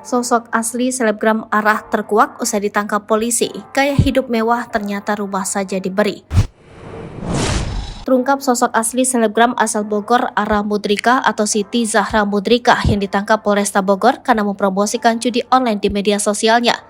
Sosok asli selebgram Arah terkuak usai ditangkap polisi. Gaya hidup mewah ternyata rumah saja diberi. Terungkap sosok asli selebgram asal Bogor Arah Mudrika atau Siti Zahra Mudrika yang ditangkap Polresta Bogor karena mempromosikan judi online di media sosialnya.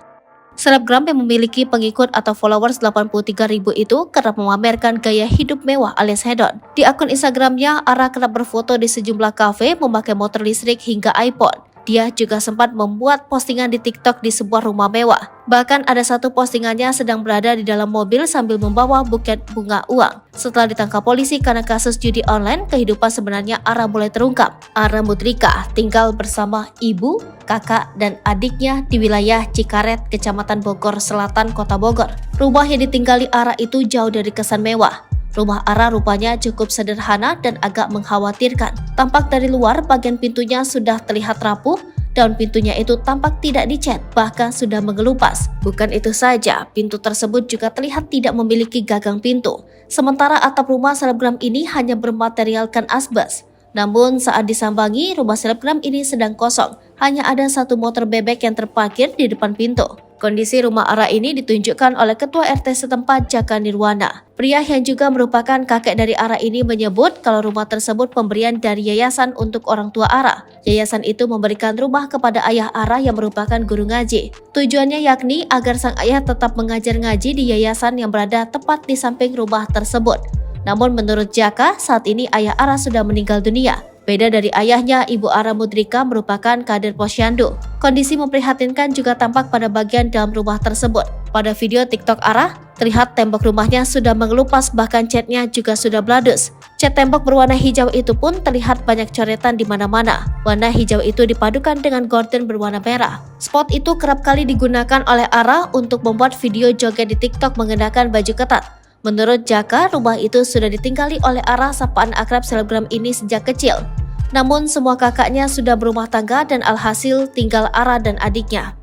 Selebgram yang memiliki pengikut atau followers 83.000 itu kerap memamerkan gaya hidup mewah alias hedon. Di akun Instagramnya, Arah kerap berfoto di sejumlah kafe memakai motor listrik hingga iPhone. Dia juga sempat membuat postingan di TikTok di sebuah rumah mewah. Bahkan ada satu postingannya sedang berada di dalam mobil sambil membawa buket bunga uang. Setelah ditangkap polisi karena kasus judi online, kehidupan sebenarnya Arah mulai terungkap. Arah Mudrika tinggal bersama ibu, kakak, dan adiknya di wilayah Cikaret, Kecamatan Bogor Selatan, Kota Bogor. Rumah yang ditinggali Arah itu jauh dari kesan mewah. Rumah Arah rupanya cukup sederhana dan agak mengkhawatirkan. Tampak dari luar, bagian pintunya sudah terlihat rapuh, daun pintunya itu tampak tidak dicat, bahkan sudah mengelupas. Bukan itu saja, pintu tersebut juga terlihat tidak memiliki gagang pintu. Sementara atap rumah selebgram ini hanya bermaterialkan asbes. Namun saat disambangi, rumah selebgram ini sedang kosong. Hanya ada satu motor bebek yang terparkir di depan pintu. Kondisi rumah Arah ini ditunjukkan oleh Ketua RT setempat Jaka Nirwana. Pria yang juga merupakan kakek dari Arah ini menyebut kalau rumah tersebut pemberian dari yayasan untuk orang tua Arah. Yayasan itu memberikan rumah kepada ayah Arah yang merupakan guru ngaji. Tujuannya yakni agar sang ayah tetap mengajar ngaji di yayasan yang berada tepat di samping rumah tersebut. Namun menurut Jaka, saat ini ayah Arah sudah meninggal dunia. Beda dari ayahnya, Ibu Arah Mudrika merupakan kader posyandu. Kondisi memprihatinkan juga tampak pada bagian dalam rumah tersebut. Pada video TikTok Arah, terlihat tembok rumahnya sudah mengelupas, bahkan catnya juga sudah bladus. Cat tembok berwarna hijau itu pun terlihat banyak coretan di mana-mana. Warna hijau itu dipadukan dengan gorden berwarna merah. Spot itu kerap kali digunakan oleh Arah untuk membuat video joget di TikTok mengenakan baju ketat. Menurut Jaka, rumah itu sudah ditinggali oleh Arah sapaan akrab selebgram ini sejak kecil. Namun semua kakaknya sudah berumah tangga dan alhasil tinggal Arah dan adiknya.